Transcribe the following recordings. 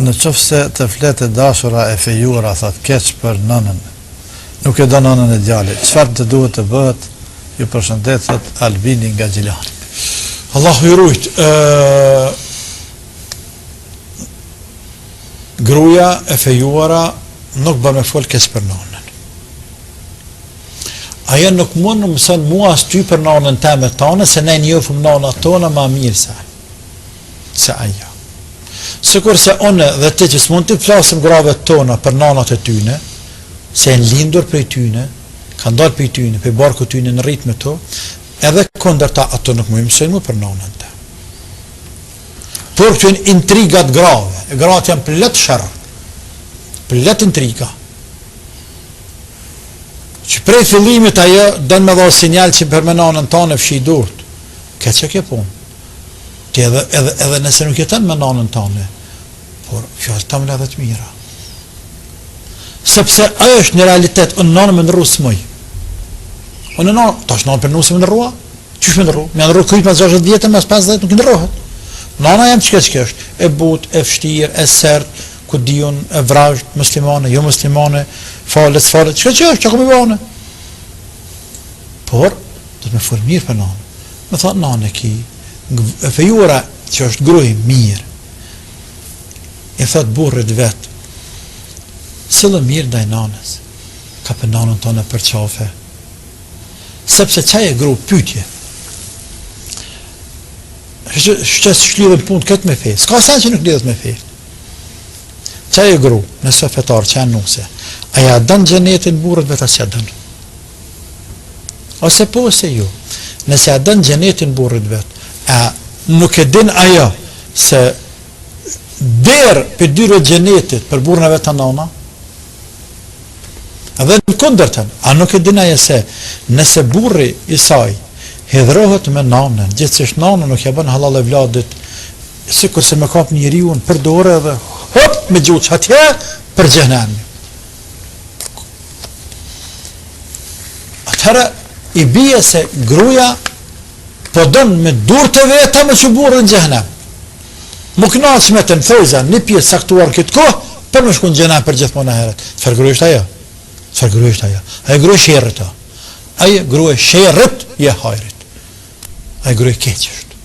Në qoftë se të fletë dashura e fejuara thot keq për nënën, nuk e do nënën e djalit, çfarë të duhet të bëhet? Ju përshëndet, thot Albini nga Gjilani. Allahu i rujt. Gruaja e fejuara nuk bën me fol keq për nënën. Ajo nuk mund të mëson mua as ty për nënën tëme tonë, se ne njohim nënat tona më mirë se ajo. Sikur se unë dhe ti që s'mund të flasim grave tona për nanat e tyne, se janë lindur prej tyne, kanë dalë prej tyne, prej barku tyne në rritme to, edhe kundërta ato nuk më mësojnë më për nanën të. Por këtu janë intrigat grave, e gratë janë plot sherr, plot intriga. Që prej fillimit ajo don me dhënë sinjal që për nanën tonë fshi durt. Këtë që ke punë. Ti edhe nëse nuk jeton me nanën tonë, por fjalë tamë edhe të mira. Sepse ajo është në realitet unë nanën më ndërru smoj. Unë nanë, tash nanë për nusë më ndërrua? Qysh më ndërru? Me ndërru kryt pas 60 vjetë, mas 50 nuk ndërrohet. Nana jam çka është, e butë, e vështirë, e sertë, ku diun, e vrajt, muslimane, jo muslimane, falet, çka që është, çka më bëne. Por, do të më fol mirë për nanë. Më thonë nanë ki, e fejuara që është gruaj mirë, i thot burrit vet, sillë mirë ndaj nanës, ka për nanën tonë për qafe, sepse qaj e gru pyetje, shklidhen punë këtë me fe, s'ka sen që nuk lidhet me fe, qaj e gru, nëse fetar, që janë nuse, aja dënë gjenetin burrit vet as që dënë, ose po ose jo, nëse a dënë gjenetin burrit vet, nuk e din ajo se derë për dyre gjenetit për burën e vetë të nana, edhe në kundërtën, a nuk e din ajo se nëse burri i saj hedhrohet me nanën, gjithsesi nanën nuk ja bën halal e vladit, sikur se me kap njeriu për dorë edhe hop me gjuç atje për xhenem. Atëra i bie se gruaja po don me dur të veta me që burën në xhenem. Më kënaqsh me të thojza një pjesë saktuar këtë kohë për më shkon xhenem për gjithmonë herët. Çfarë gruaja është ajo? Çfarë gruaja është ajo? Ai gruaja sherrët. Ai gruaja sherrët je hajrit. Ai gruaja keq është.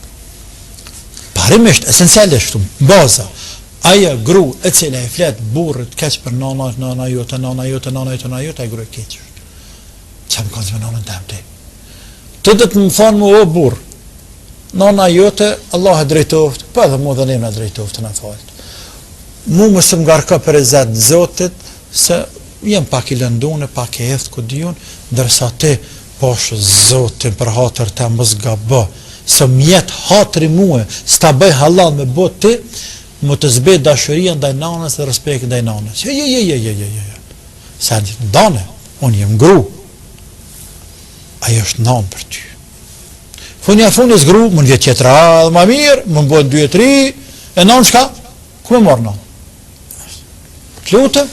Parimisht esencialisht baza. Ai gruaja e cila e flet burrit keq për nana jote, ai gruaja keq është. Çam ka të nënën tënde. Të do të më thonë mu o burr, nana jote, Allah e drejtoft, pa edhe mu dhe ne në drejtoft në falt. Mu më së ngarka për e zetë zotit, se jem pak i lëndune, pak e eftë ku diun, dërsa ti poshë zotin për hatër të mës gabë, se mjetë hatëri muë, s'ta bëj halal me bot ti, më të zbej dashuria ndaj nanës dhe respekt ndaj nanës. Se ndane, unë jem gru, ajo është nanë për ty. Funja fundis gru, mund vjetë qetë radhë ma mirë, mund bëhet 2-3, e nanë shka? Ku me marë nanë? Të lutë,